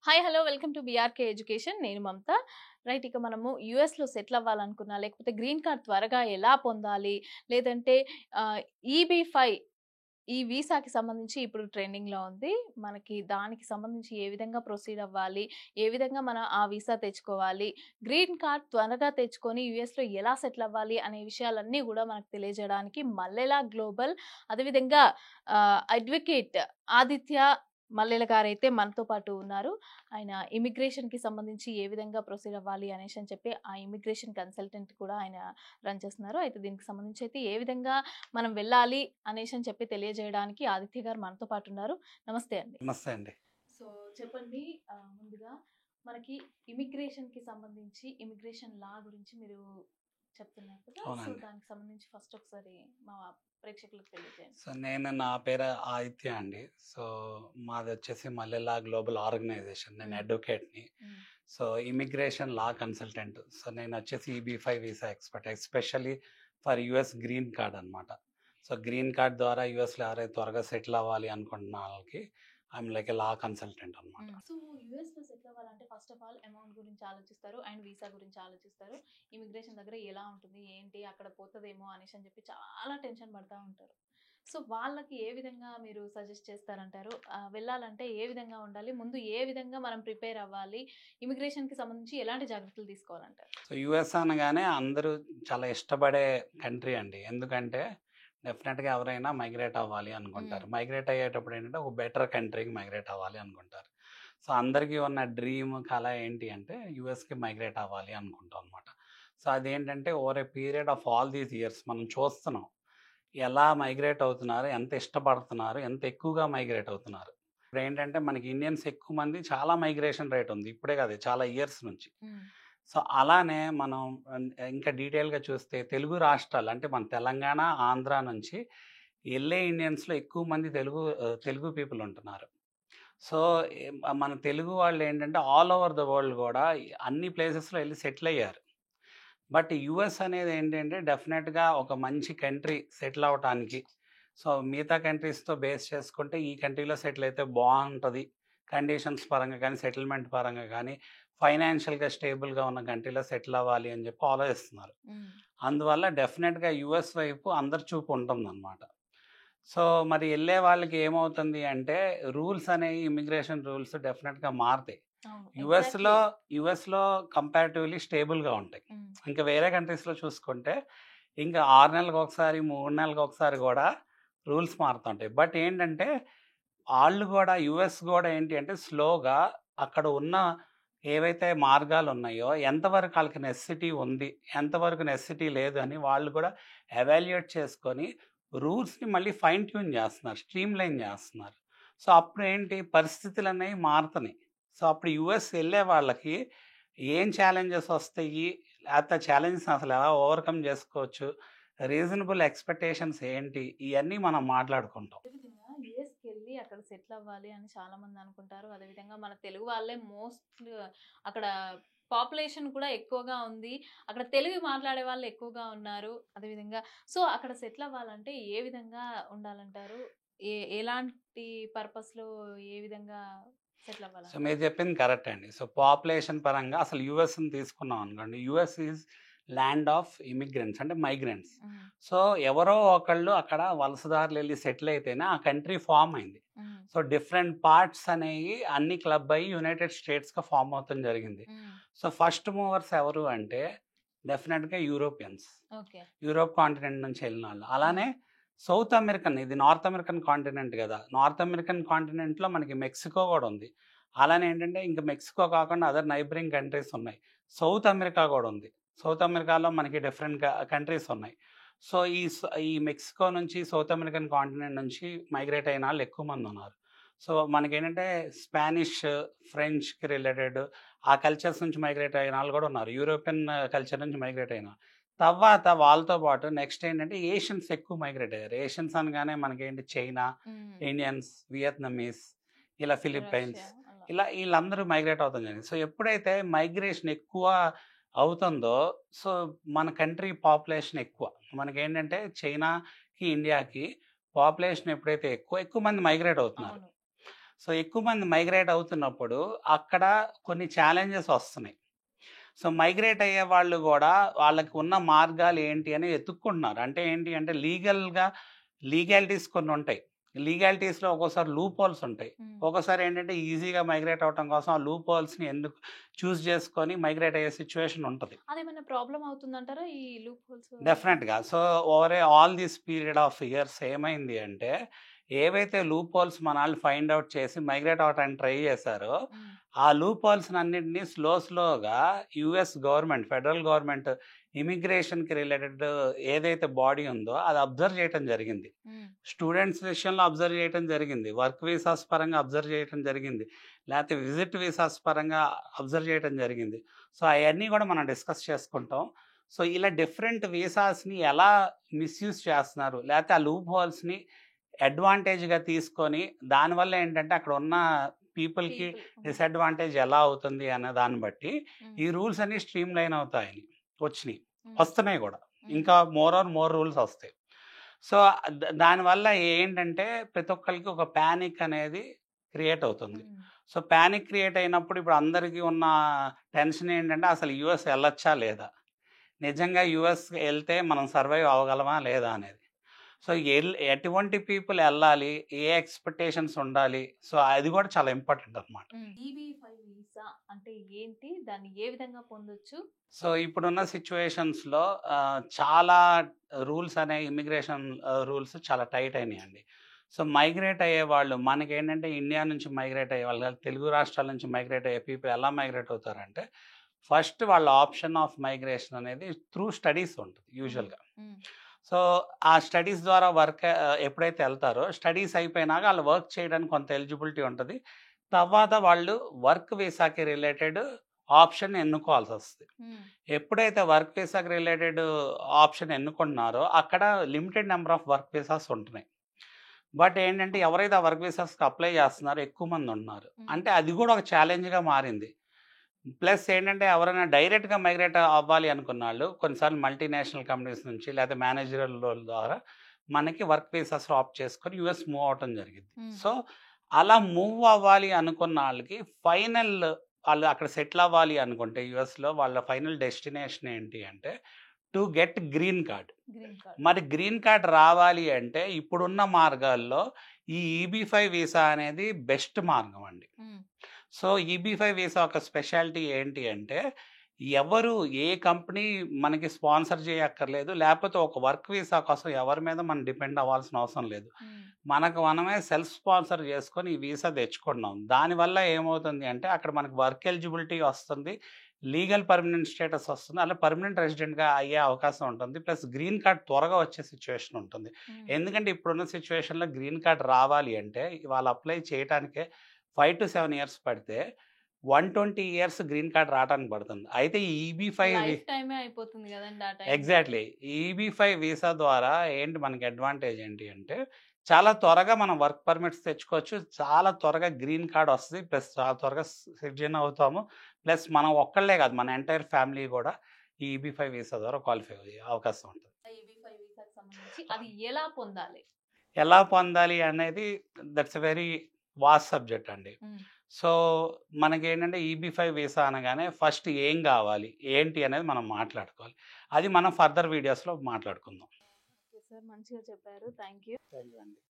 Hi hello welcome to BRK education. నేను మమత. Right, ఇక మనము యూఎస్లో సెటిల్ అవ్వాలనుకున్నా, లేకపోతే గ్రీన్ కార్డ్ త్వరగా ఎలా పొందాలి, లేదంటే ఈబీ5 ఈ వీసాకి సంబంధించి ఇప్పుడు ట్రెండింగ్లో ఉంది. మనకి దానికి సంబంధించి ఏ విధంగా ప్రొసీడ్ అవ్వాలి, ఏ విధంగా మనం ఆ వీసా తెచ్చుకోవాలి, గ్రీన్ కార్డ్ త్వరగా తెచ్చుకొని యూఎస్లో ఎలా సెటిల్ అవ్వాలి అనే విషయాలన్నీ కూడా మనకు తెలియజేయడానికి మల్లెల గ్లోబల్, అదేవిధంగా అడ్వకేట్ ఆదిత్య మల్లెల గారైతే మనతో పాటు ఉన్నారు. ఆయన ఇమిగ్రేషన్కి సంబంధించి ఏ విధంగా ప్రొసీడ్ అవ్వాలి అనేసి అని చెప్పి ఆ ఇమిగ్రేషన్ కన్సల్టెంట్ కూడా ఆయన రన్ చేస్తున్నారు. అయితే దీనికి సంబంధించి అయితే ఏ విధంగా మనం వెళ్ళాలి అనేసి అని చెప్పి తెలియజేయడానికి ఆదిత్య గారు మనతో పాటు ఉన్నారు. నమస్తే అండి. నమస్తే అండి. సో చెప్పండి, ముందుగా మనకి ఇమిగ్రేషన్కి సంబంధించి ఇమిగ్రేషన్ లా గురించి మీరు చెప్తున్నారు కదా, సో అవునండి. దానికి సంబంధించి ఫస్ట్ ఒకసారి మా ప్రేక్షకులకు తెలియజేయండి. సో నా పేరు ఆదిత్య అండి. సో మాది వచ్చేసి మల్లెల గ్లోబల్ ఆర్గనైజేషన్. నేను అడ్వకేట్ని. So immigration law consultant. So నేను వచ్చేసి EB five visa expert, especially for US green card అనమాట. సో గ్రీన్ కార్డ్ ద్వారా యుఎస్లో ఎవరైతే త్వరగా సెటిల్ అవ్వాలి అనుకుంటున్న వాళ్ళకి I'm like a law consultant అనమాట. సో యూఎస్లో సెటిల్ అవ్వాలంటే ఫస్ట్ ఆఫ్ ఆల్ అమౌంట్ గురించి ఆలోచిస్తారు అండ్ వీసా గురించి ఆలోచిస్తారు. ఇమిగ్రేషన్ దగ్గర ఎలా ఉంటుంది ఏంటి, అక్కడ పోతుందేమో అనేసి అని చెప్పి చాలా టెన్షన్ పడుతూ ఉంటారు. సో వాళ్ళకి ఏ విధంగా మీరు సజెస్ట్ చేస్తారంటారు? వెళ్ళాలంటే ఏ విధంగా ఉండాలి, ముందు ఏ విధంగా మనం ప్రిపేర్ అవ్వాలి, ఇమిగ్రేషన్కి సంబంధించి ఎలాంటి జాగ్రత్తలు తీసుకోవాలంటారు? సో యుఎస్ అనగానే అందరూ చాలా ఇష్టపడే కంట్రీ అండి. ఎందుకంటే డెఫినెట్గా ఎవరైనా మైగ్రేట్ అవ్వాలి అనుకుంటారు. మైగ్రేట్ అయ్యేటప్పుడు ఏంటంటే ఒక బెటర్ కంట్రీకి మైగ్రేట్ అవ్వాలి అనుకుంటారు. సో అందరికీ ఉన్న డ్రీమ్ కళ ఏంటి అంటే యుఎస్కి మైగ్రేట్ అవ్వాలి అనుకుంటాం అనమాట. సో అదేంటంటే over a period of all these years మనం చూస్తున్నాం ఎలా మైగ్రేట్ అవుతున్నారు, ఎంత ఇష్టపడుతున్నారు, ఎంత ఎక్కువగా మైగ్రేట్ అవుతున్నారు. ఇప్పుడు ఏంటంటే మనకి ఇండియన్స్ ఎక్కువ మంది, చాలా మైగ్రేషన్ రేట్ ఉంది ఇప్పుడే కాదు, చాలా ఇయర్స్ నుంచి. సో అలానే మనం ఇంకా డీటెయిల్గా చూస్తే తెలుగు రాష్ట్రాలు అంటే మన తెలంగాణ, ఆంధ్ర నుంచి వెళ్ళే ఇండియన్స్లో ఎక్కువ మంది తెలుగు పీపుల్ ఉంటున్నారు. సో మన తెలుగు వాళ్ళు ఏంటంటే ఆల్ ఓవర్ ద వరల్డ్ కూడా అన్ని ప్లేసెస్లో వెళ్ళి సెటిల్ అయ్యారు. బట్ యుఎస్ అనేది ఏంటంటే డెఫినెట్గా ఒక మంచి కంట్రీ సెటిల్ అవ్వటానికి. సో మిగతా కంట్రీస్తో బేస్ చేసుకుంటే ఈ కంట్రీలో సెటిల్ అయితే బాగుంటుంది, కండిషన్స్ పరంగా కానీ సెటిల్మెంట్ పరంగా కానీ ఫైనాన్షియల్గా స్టేబుల్గా ఉన్న కంట్రీలో సెటిల్ అవ్వాలి అని చెప్పి ఆలోచిస్తున్నారు. అందువల్ల డెఫినెట్గా యుఎస్ వైపు అందరి చూపు ఉంటుందన్నమాట. సో మరి వెళ్ళే వాళ్ళకి ఏమవుతుంది అంటే రూల్స్ అనేవి, ఇమిగ్రేషన్ రూల్స్ డెఫినెట్గా మారుతాయి. యుఎస్లో కంపారిటివ్లీ స్టేబుల్గా ఉంటాయి. ఇంకా వేరే కంట్రీస్లో చూసుకుంటే ఇంకా 6 నెలలకు ఒకసారి, 3 నెలలకు ఒకసారి కూడా రూల్స్ మారుతుంటాయి. బట్ ఏంటంటే వాళ్ళు కూడా యుఎస్ కూడా ఏంటి అంటే స్లోగా అక్కడ ఉన్న ఏవైతే మార్గాలు ఉన్నాయో ఎంతవరకు వాళ్ళకి నెసెసిటీ ఉంది, ఎంతవరకు నెసెసిటీ లేదు అని వాళ్ళు కూడా ఎవాల్యుయేట్ చేసుకొని రూల్స్ని మళ్ళీ ఫైన్ ట్యూన్ చేస్తున్నారు, స్ట్రీమ్ లైన్ చేస్తున్నారు. సో అప్పుడు ఏంటి పరిస్థితులు అనేవి మారుతున్నాయి. సో అప్పుడు యుఎస్ వెళ్ళే వాళ్ళకి ఏం ఛాలెంజెస్ వస్తాయి, లేకపోతే ఛాలెంజెస్ అసలు ఎలా ఓవర్కమ్ చేసుకోవచ్చు, రీజనబుల్ ఎక్స్పెక్టేషన్స్ ఏంటి, ఇవన్నీ మనం మాట్లాడుకుంటాం. యుఎస్కి వెళ్ళి అక్కడ సెటిల్ అవ్వాలి అని చాలా మంది అనుకుంటారు. అదేవిధంగా మన తెలుగు వాళ్ళే మోస్ట్ అక్కడ పాపులేషన్ కూడా ఎక్కువగా ఉంది, అక్కడ తెలుగు మాట్లాడే వాళ్ళు ఎక్కువగా ఉన్నారు. అదేవిధంగా సో అక్కడ సెటిల్ అవ్వాలంటే ఏ విధంగా ఉండాలంటారు? ఎలాంటి పర్పస్లో ఏ విధంగా సెటిల్ అవ్వాలి? సో మీరు చెప్పింది కరెక్ట్ అండి. సో పాపులేషన్ పరంగా అసలు యుఎస్ని తీసుకున్నాం అనుకోండి, US is land of immigrants అంటే మైగ్రెంట్స్. సో ఎవరో ఒకళ్ళు అక్కడ వలసదారులు వెళ్ళి సెటిల్ అయితేనే ఆ కంట్రీ ఫామ్ అయింది. సో డిఫరెంట్ పార్ట్స్ అనేవి అన్ని క్లబ్ అయ్యి యునైటెడ్ స్టేట్స్గా ఫామ్ అవుతాం జరిగింది. సో ఫస్ట్ మూవర్స్ ఎవరు అంటే డెఫినెట్గా యూరోపియన్స్, యూరోప్ కాంటినెంట్ నుంచి వెళ్ళిన వాళ్ళు. అలానే సౌత్ అమెరికన్, ఇది నార్త్ అమెరికన్ కాంటినెంట్ కదా, నార్త్ అమెరికన్ కాంటినెంట్లో మనకి మెక్సికో కూడా ఉంది. అలానే ఏంటంటే ఇంకా మెక్సికో కాకుండా అదర్ నైబరింగ్ కంట్రీస్ ఉన్నాయి. సౌత్ అమెరికా కూడా ఉంది. సౌత్ అమెరికాలో మనకి డిఫరెంట్ కంట్రీస్ ఉన్నాయి. సో ఈ మెక్సికో నుంచి సౌత్ అమెరికన్ కాంటినెంట్ నుంచి మైగ్రేట్ అయిన వాళ్ళు ఎక్కువ మంది ఉన్నారు. సో మనకేంటంటే స్పానిష్, ఫ్రెంచ్కి రిలేటెడ్ ఆ కల్చర్స్ నుంచి మైగ్రేట్ అయిన వాళ్ళు కూడా ఉన్నారు. యూరోపియన్ కల్చర్ నుంచి మైగ్రేట్ అయిన తర్వాత వాళ్ళతో పాటు నెక్స్ట్ ఏంటంటే ఏషియన్స్ ఎక్కువ మైగ్రేట్ అయ్యారు. ఏషియన్స్ అనగానే మనకేంటి చైనా, ఇండియన్స్, వియత్నమీస్, ఇలా ఫిలిప్పైన్స్, ఇలా వీళ్ళందరూ మైగ్రేట్ అవుతాం జరిగింది. సో ఎప్పుడైతే మైగ్రేషన్ ఎక్కువ అవుతుందో సో మన కంట్రీ పాపులేషన్ ఎక్కువ. మనకేంటంటే చైనాకి, ఇండియాకి పాపులేషన్ ఎప్పుడైతే ఎక్కువ మంది మైగ్రేట్ అవుతున్నారు. సో ఎక్కువ మంది మైగ్రేట్ అవుతున్నప్పుడు అక్కడ కొన్ని ఛాలెంజెస్ వస్తున్నాయి. సో మైగ్రేట్ అయ్యే వాళ్ళు కూడా వాళ్ళకి ఉన్న మార్గాలు ఏంటి అని ఎతుక్కుంటున్నారు. అంటే ఏంటి అంటే లీగాలిటీస్ కొన్ని ఉంటాయి. లీగాలిటీస్‌లో ఒక్కోసారి లూప్ హోల్స్ ఉంటాయి. ఒక్కోసారి ఏంటంటే ఈజీగా మైగ్రేట్ అవ్వటం కోసం ఆ లూప్ హోల్స్‌ని ఎందుకు చూస్ చేసుకొని మైగ్రేట్ అయ్యే సిచ్యువేషన్ ఉంటది. అదేమైనా ప్రాబ్లమ్ అవుతుందంటారా ఈ లూప్ హోల్స్? డెఫినెట్‌గా. So, all this period of years ఏమైంది అంటే, ఏవైతే లూప్ హోల్స్ మనాళ్ళు ఫైండ్ ఔట్ చేసి మైగ్రేట్ అవ్వటానికి ట్రై చేశారో, ఆ లూప్ హోల్స్‌నన్నిటిని స్లోగా యూఎస్ గవర్నమెంట్, ఫెడరల్ గవర్నమెంట్ ఇమిగ్రేషన్‌కి రిలేటెడ్ ఏదైతే బాడీ ఉందో అది అబ్జర్వ్ చేయటం జరిగింది. స్టూడెంట్స్ విషయంలో అబ్జర్వ్ చేయటం జరిగింది. వర్క్ వీసాస్ పరంగా అబ్జర్వ్ చేయటం జరిగింది. లేతే విజిట్ వీసాస్ పరంగా అబ్జర్వ్ చేయటం జరిగింది. సో, అయన్నీ కూడా మనం డిస్కస్ చేసుకుంటాం. సో, ఇలా డిఫరెంట్ వీసాస్‌ని ఎలా మిస్‌యూజ్ చేస్తున్నారు, లేతే ఆ లూప్ హోల్స్‌ని అడ్వాంటేజ్‌గా తీసుకొని దానివల్ల ఏంటంటే అక్కడ ఉన్న పీపుల్‌కి డిసడ్వాంటేజ్ ఎలా అవుతుంది అనే దాన్ని బట్టి ఈ రూల్స్ అన్నీ స్ట్రీమ్ లైన్ వచ్చినాయి. వస్తున్నాయి కూడా. ఇంకా మోర్ రూల్స్ వస్తాయి. సో, దానివల్ల ఏంటంటే ప్రతి ఒక్కళ్ళకి ఒక పానిక్ అనేది క్రియేట్ అవుతుంది. సో, పానిక్ క్రియేట్ అయినప్పుడు ఇప్పుడు అందరికీ ఉన్న టెన్షన్ ఏంటంటే అసలు యూఎస్ వెళ్ళొచ్చా లేదా? నిజంగా యూఎస్ వెళ్తే మనం సర్వైవ్ అవ్వగలమా లేదా అనేది. సో, ఎటువంటి పీపుల్ ఎళ్ళాలి? ఏ ఎక్స్‌పెక్టేషన్స్ ఉండాలి? సో, అది కూడా చాలా ఇంపార్టెంట్ అనమాట. EB-5 వీసా అంటే ఏంటి? దాన్ని ఏ విధంగా పొందొచ్చు? సో, ఇప్పుడున్న సిట్యుయేషన్స్‌లో చాలా రూల్స్ అనేవి ఇమిగ్రేషన్ రూల్స్ చాలా టైట్ అయినాయండి. సో, మైగ్రేట్ అయ్యేవాళ్ళు మనకేంటంటే ఇండియా నుంచి మైగ్రేట్ అయ్యేవాళ్ళు, తెలుగు రాష్ట్రాల నుంచి మైగ్రేట్ అయ్యే పీపుల్ ఎలా మైగ్రేట్ అవుతారంటే, ఫస్ట్ వాళ్ళ ఆప్షన్ ఆఫ్ మైగ్రేషన్ అనేది త్రూ స్టడీస్ ఉంటుంది యూజువల్‌గా. సో, ఆ స్టడీస్ ద్వారా ఎప్పుడైతే వెళ్తారో స్టడీస్ అయిపోయినాక వాళ్ళు వర్క్ చేయడానికి కొంత ఎలిజిబిలిటీ ఉంటది. తర్వాత వాళ్ళు వర్క్ వీసాకి రిలేటెడ్ ఆప్షన్ ఎన్నుకోవాల్సొస్తది. ఎప్పుడైతే వర్క్ వీసాకి రిలేటెడ్ ఆప్షన్ ఎన్నుకుంటున్నారో అక్కడ limited number of work visas ఉంటున్నాయి. బట్ ఏంటంటే ఎవరైతే ఆ వర్క్ వీసాస్‌కి అప్లై చేస్తున్నారో ఎక్కువ మంది ఉన్నారు. అంటే అది కూడా ఒక ఛాలెంజ్‌గా మారింది. ప్లస్ ఏంటంటే ఎవరైనా డైరెక్ట్‌గా మైగ్రేట్ అవ్వాలి అనుకున్నాళ్ళు కొన్నిసార్లు మల్టీనేషనల్ కంపెనీస్ నుంచి లేకపోతే మేనేజరల్ రోల్ ద్వారా మనకి వర్క్ వీసాస్ ఆప్ట్ చేసుకొని యూఎస్ మూవ్ అవ్వటం జరిగింది. సో, అలా మూవ్ అవ్వాలి అనుకున్న ఆళ్ళకి వాళ్ళు అక్కడ సెటిల్ అవ్వాలి అనుకుంటే యూఎస్‌లో వాళ్ళ ఫైనల్ డెస్టినేషన్ ఏంటి అంటే టు గెట్ గ్రీన్ కార్డ్. మరి గ్రీన్ కార్డ్ రావాలి అంటే ఇప్పుడున్న మార్గాల్లో ఈ EB-5 వీసా అనేది బెస్ట్ మార్గం అండి. సో, EB-5 వీసా ఒక స్పెషాలిటీ ఏంటి అంటే ఏ కంపెనీ మనకి స్పాన్సర్ చేయక్కర్లేదు. లేకపోతే ఒక వర్క్ వీసా కోసం ఎవరి మీద మనం డిపెండ్ అవ్వాల్సిన అవసరం లేదు. మనకు మనమే సెల్ఫ్ స్పాన్సర్ చేసుకొని ఈ వీసా తెచ్చుకుంటున్నాం. దానివల్ల ఏమవుతుంది అంటే అక్కడ మనకు వర్క్ ఎలిజిబిలిటీ వస్తుంది. లీగల్ పర్మనెంట్ స్టేటస్ వస్తుంది. అలా పర్మనెంట్ రెసిడెంట్‌గా అయ్యే అవకాశం ఉంటుంది. ప్లస్ గ్రీన్ కార్డ్ త్వరగా వచ్చే సిచ్యువేషన్ ఉంటుంది. ఎందుకంటే ఇప్పుడున్న సిచ్యువేషన్‌లో గ్రీన్ కార్డ్ రావాలి అంటే వాళ్ళు అప్లై చేయటానికే 5 to 7 ఇయర్స్ పడితే 120 ఇయర్స్ గ్రీన్ కార్డ్ రావడానికి పడుతుంది. అయితే ఈ లైఫ్ టైమే అయిపోతుంది కదండీ ఆ టైం. ఎగ్జాక్ట్‌లీ. EB-5 వీసా ద్వారా మనకి అడ్వాంటేజ్ ఏంటి అంటే చాలా త్వరగా మనం వర్క్ పర్మిట్స్ తెచ్చుకోవచ్చు. చాలా త్వరగా గ్రీన్ కార్డ్ వస్తది. ప్లస్ చాలా త్వరగా సిటిజన్ అవుతాము. ప్లస్ మనం ఒక్కళ్ళే కాదు మన ఎంటైర్ ఫ్యామిలీ కూడా ఈ EB-5 వీసా ద్వారా క్వాలిఫై అయ్యే అవకాశం ఉంటుంది. EB-5 వీసాకి సంబంధించి అది ఎలా పొందాలి? ఎలా పొందాలి అనేది that's a very vast subject అండి. సో, మనకేంటంటే EB-5 వీసా అనగానే ఫస్ట్ ఏం కావాలి? ఏంటి అనేది మనం మాట్లాడుకోవాలి. అది మనం ఫర్దర్ వీడియోస్‌లో మాట్లాడుకుందాం. ఓకే సార్, మంచిగా చెప్పారు. థాంక్యూ. థాంక్యూ అండి.